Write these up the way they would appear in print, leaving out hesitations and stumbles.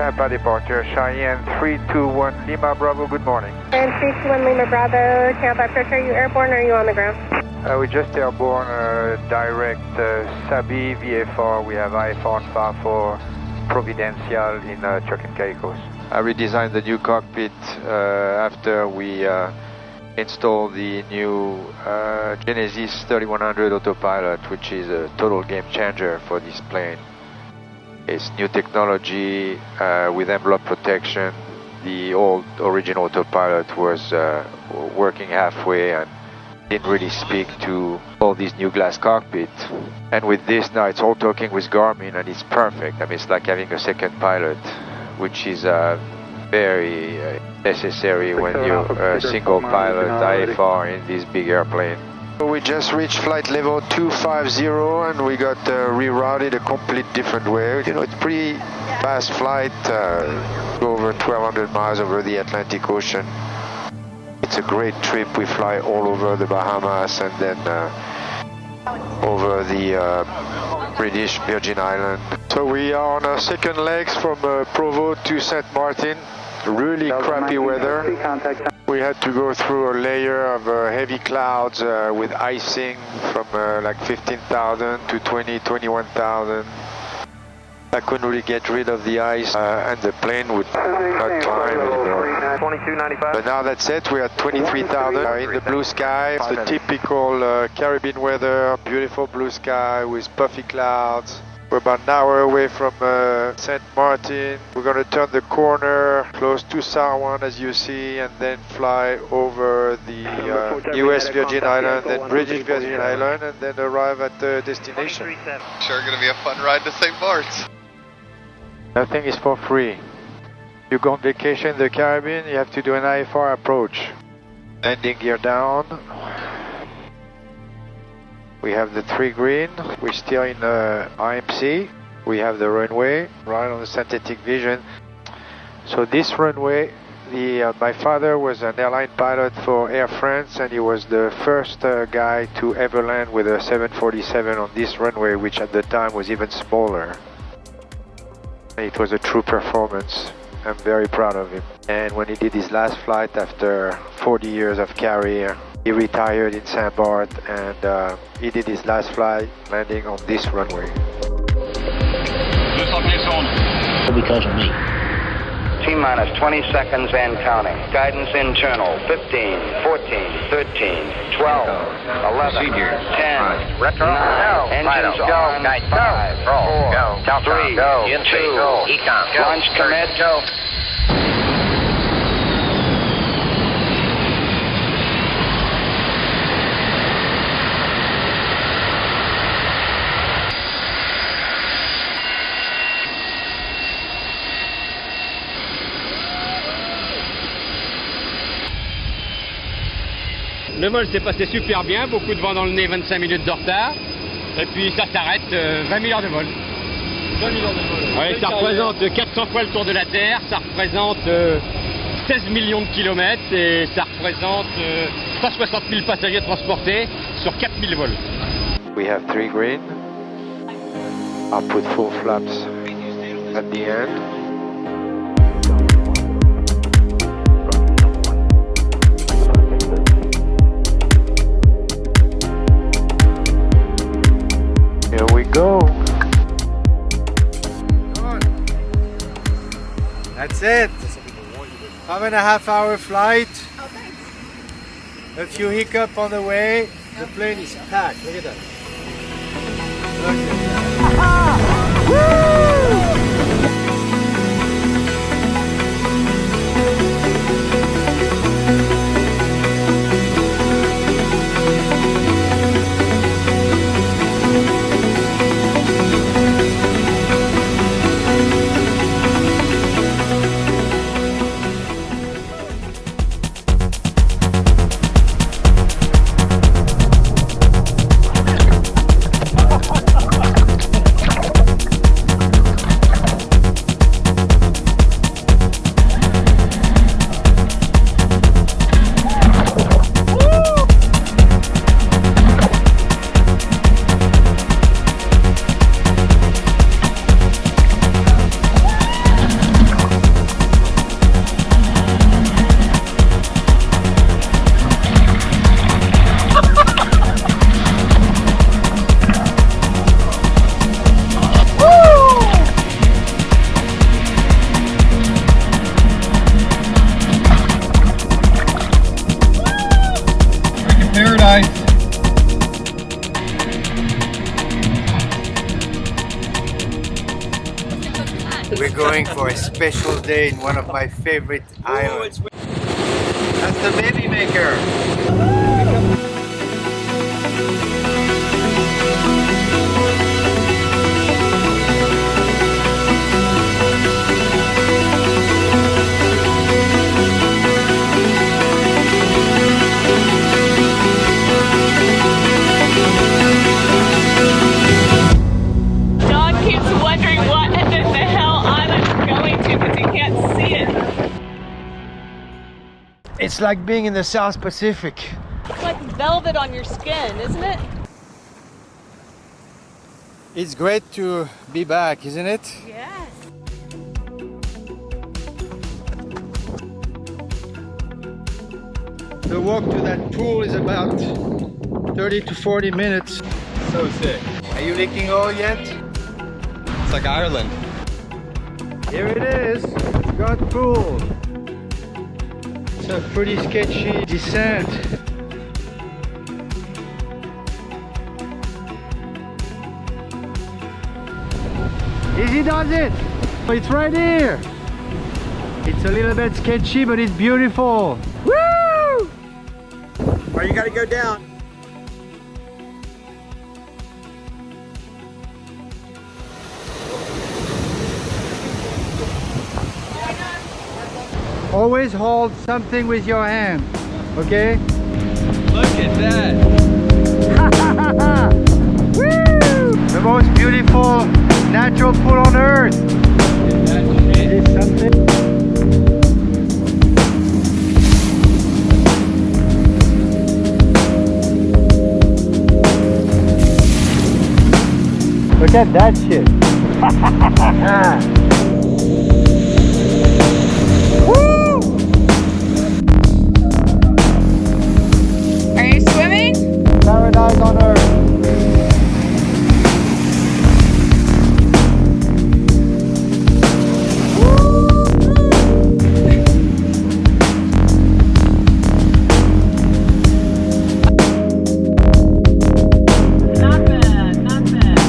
Tampa departure, Cheyenne 321 Lima Bravo, good morning. And 321 Lima Bravo, Tampa approach, are you airborne or are you on the ground? We just airborne, direct Sabi VFR, we have IFR and FAR4 Providencial in Chuck and Caicos. I redesigned the new cockpit after we installed the new Genesis 3100 autopilot, which is a total game changer for this plane. It's new technology with envelope protection. The old original autopilot was working halfway and didn't really speak to all these new glass cockpit. And with this now it's all talking with Garmin and it's perfect. I mean, it's like having a second pilot, which is very necessary when you're a single pilot IFR in this big airplane. We just reached flight level 250 and we got rerouted a complete different way. You know, it's pretty fast flight, over 1,200 miles over the Atlantic Ocean. It's a great trip. We fly all over the Bahamas and then over the British Virgin Islands. So we are on our second legs from Provo to St Maarten. Really crappy weather. We had to go through a layer of heavy clouds with icing from like 15,000 to 21,000. I couldn't really get rid of the ice and the plane would not climb anymore. 2295. But now that's it, we're at 23,000 in the blue sky. It's the typical Caribbean weather, beautiful blue sky with puffy clouds. We're about an hour away from St Maarten. We're going to turn the corner close to Sarwan as you see and then fly over the US Virgin Island, then British Virgin Island and then arrive at the destination. Sure going to be a fun ride to St Barth. Nothing is for free. You go on vacation in the Caribbean, you have to do an IFR approach. Landing gear down. We have the 3 green, we're still in IMC. We have the runway, right on the synthetic vision. So this runway, my father was an airline pilot for Air France and he was the first guy to ever land with a 747 on this runway, which at the time was even smaller. It was a true performance. I'm very proud of him. And when he did his last flight after 40 years of career, he retired in St Barth and he did his last flight landing on this runway. Because of me. T-minus 20 seconds and counting. Guidance internal. 15, 14, 13, 12, 11, Procedure. 10, Retro. 9, engines Go. on, Guide 5, Roll. 4, Go. Countdown. 3, Go. 2, Go. Econ. Go. launch commit. Go. Le vol s'est passé super bien, beaucoup de vent dans le nez, 25 minutes de retard. Et puis ça s'arrête, 20 000 heures de vol. 20 000 heures de vol. Ouais, ça représente 400 fois le tour de la Terre, ça représente 16 millions de kilomètres et ça représente 160 000 passagers transportés sur 4 000 vols. We have 3 green. I'll put full flaps at the end. Here we go. That's it. 5.5 hour flight. A few hiccups on the way. The plane is packed. Look at that. Look at that. Woo! We're going for a special day in one of my favorite islands. That's the baby maker. It's like being in the South Pacific. It's like velvet on your skin, isn't it? It's great to be back, isn't it? Yes. The walk to that pool is about 30 to 40 minutes. So sick. Are you leaking oil yet? It's like Ireland. Here it is, God Pool. It's a pretty sketchy descent. Easy does it! It's right here! It's a little bit sketchy, but it's beautiful. Woo! Well, you gotta go down. Always hold something with your hand, okay? Look at that. Woo! The most beautiful natural pool on earth. It is something. Look at that shit. Are you swimming? Paradise on earth. Not bad, not bad.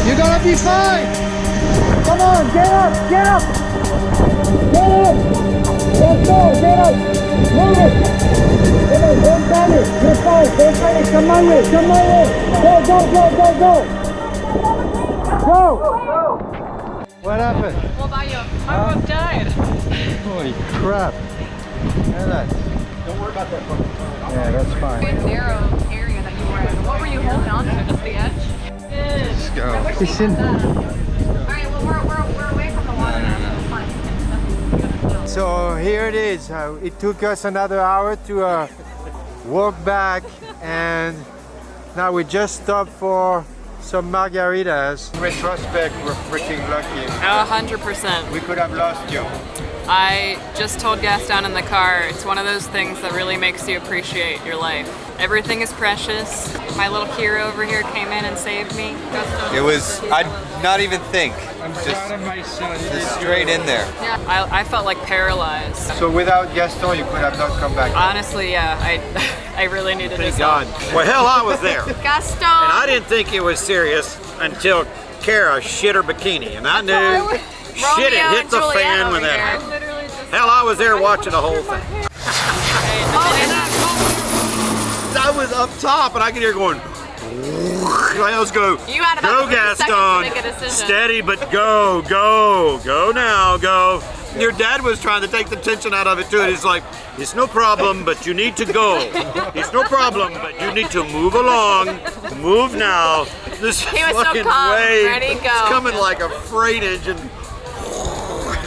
You're gonna be fine! Come on, get up, get up! Get up! Let's go, get up! Move it! Come on, don't panic! You're fine, don't panic, come my way, come my way! Go, go, go, go, go! Go! What happened? Well, my rope died. Holy crap! Look at that. Don't worry about that. Yeah, that's fine. Good narrow area that you were in. What were you holding on to? Just the edge? Let's go. Listen. Alright, well, we're away from the water now. So here it is. It took us another hour to walk back, and now we just stopped for some margaritas. In retrospect, we're freaking lucky. 100%. We could have lost you. I just told Gaston in the car, it's one of those things that really makes you appreciate your life. Everything is precious. My little hero over here came in and saved me. It was, I'd not even think. I'm Just proud of my son. straight in there. Yeah, I felt like paralyzed. So without Gaston, you could have not come back. Honestly, yeah, I really needed his help. Well, hell, I was there. Gaston! And I didn't think it was serious until Kara shit her bikini. And I knew shit had hit the fan when that happened. Hell, I was there watching the whole thing. I was up top and I could hear going, let's go. You had about 3 seconds to make a Gaston, decision. steady, but go now, go. Your dad was trying to take the tension out of it too. And he's like, it's no problem, but you need to go. It's no problem, but you need to move along. Move now. This He was so fucking calm, wave ready, go. is coming like a freight engine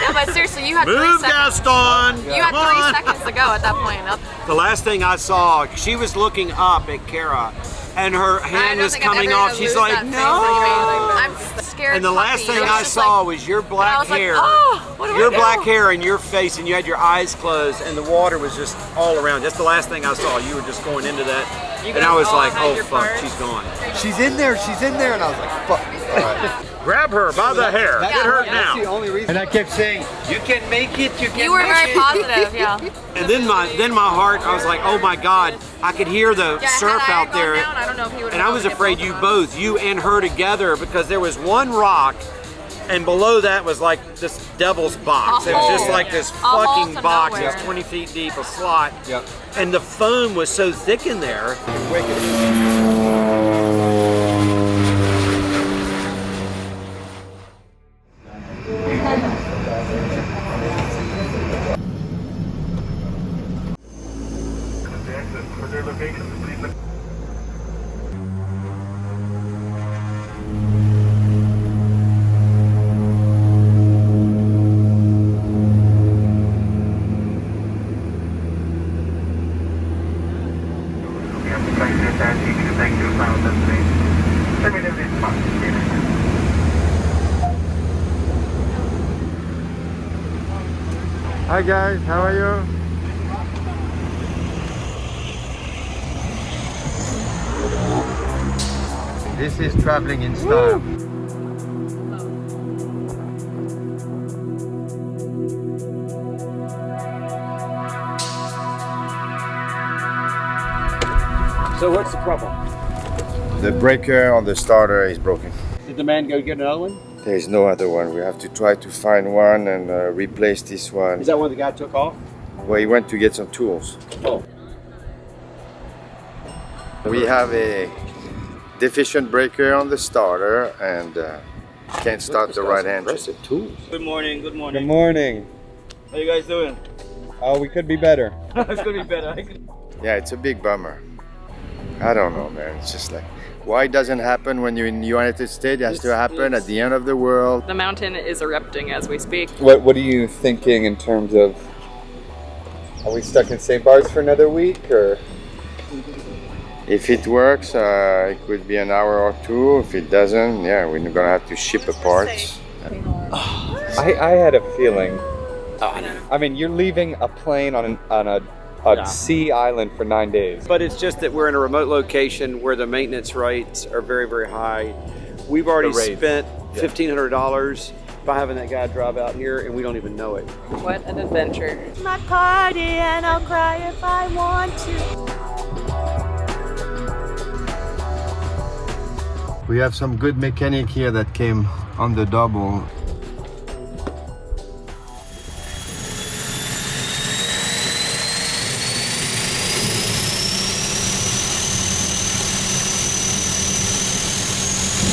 No, but seriously, you had 3 Move, seconds. Gaston! You had Come on. 3 seconds to go at that point. The last thing I saw, she was looking up at Kara, and her hand was coming off. She's like, no! I'm scared. And the last thing I saw was your black hair. What do Your I do? black hair and your face, and you had your eyes closed, and the water was just all around. That's the last thing I saw. You were just going into that, and I was like, oh fuck, she's gone. She's in there, and I was like, fuck. All right. Grab her by the hair. Get her now. That's the only reason. And I kept saying, you can make it, you can You were very positive, yeah. And then my heart, I was like, oh my God, I could hear the surf had I out there. gone down, I don't know if you would have And I was afraid you and her together, because there was one rock, and below that was like this devil's box. It was just like this fucking box. It was 20 feet deep, a slot. Yep. And the foam was so thick in there. Hi guys, how are you? This is traveling in style. So what's the problem? The breaker on the starter is broken. Did the man go get another one? There is no other one. We have to try to find one and replace this one. Is that one the guy took off? Well, he went to get some tools. Oh. We have a deficient breaker on the starter and can't start the right engine. Impressive tools. Good morning, good morning. good morning. How you guys doing? Oh, we could be better. It's gonna be better. Yeah, it's a big bummer. I don't know, man. It's just like, why it doesn't happen when you're in the United States? It has to happen at the end of the world. The mountain is erupting as we speak. What are you thinking in terms of, are we stuck in St. Barth for another week, or? If it works, it could be an hour or two. If it doesn't, yeah, we're gonna have to ship the parts. I had a feeling. I mean, you're leaving a plane on a sea island for 9 days. But it's just that we're in a remote location where the maintenance rates are very, very high. We've already spent $1,500 by having that guy drive out here, and we don't even know it. What an adventure. My party and I'll cry if I want to. We have some good mechanic here that came on the double.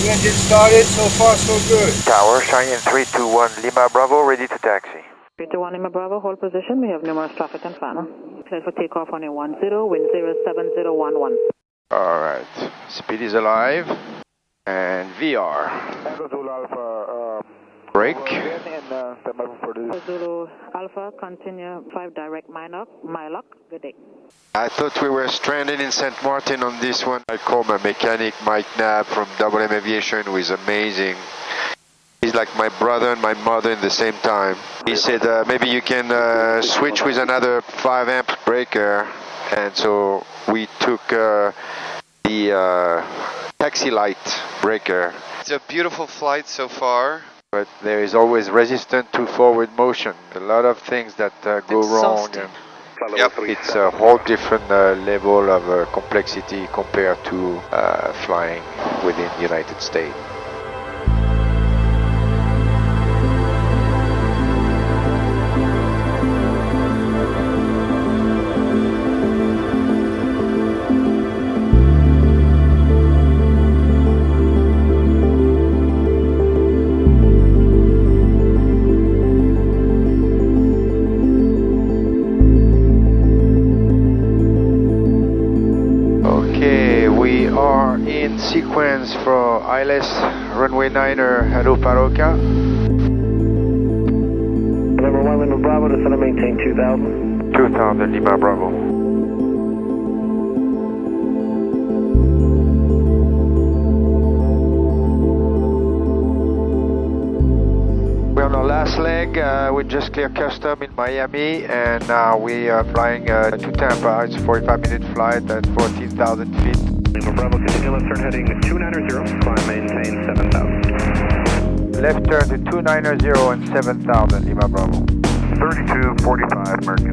The engine started, so far so good. Tower, Cheyenne 321 Lima Bravo, ready to taxi. 321 Lima Bravo, hold position. We have numerous traffic and final. Clear for takeoff on a 10, wind 07011. All right, speed is alive. And VR. Brake. Zulu Alpha, continue 5 direct Mylock. Good day. I thought we were stranded in St Maarten on this one. I called my mechanic, Mike Knapp from WM Aviation, who is amazing. He's like my brother and my mother in the same time. He said, maybe you can switch with another 5 amp breaker. And so we took the taxi light breaker. It's a beautiful flight so far, but there is always resistance to forward motion. A lot of things that go wrong. And yep, it's a whole different level of complexity compared to flying within the United States. Sequence for ILS runway 9er, hello Paroka. November 1 Lima Bravo, descend and maintain 2000. 2000 Lima Bravo. We're on our last leg. We just cleared custom in Miami, and now we are flying to Tampa. It's a 45-minute flight at 14,000 feet. Lima Bravo, continue left turn heading 290, climb maintain 7,000. Left turn to 290 and 7,000 Lima Bravo. 3245 Merkin.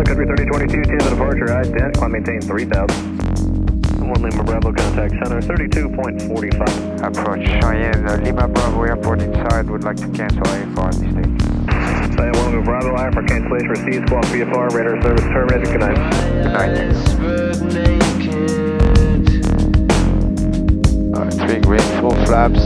Country 3022, change the departure, ident, climb maintain 3,000. 1 Lima Bravo, contact center 32.45. Approach Cheyenne, Lima Bravo Airport inside, would like to cancel AFR at this stage. Cheyenne 1 Lima Bravo, IR for cancellation, received, squawk VFR, radar service terminated, good night. Good night. 3 green, full flaps.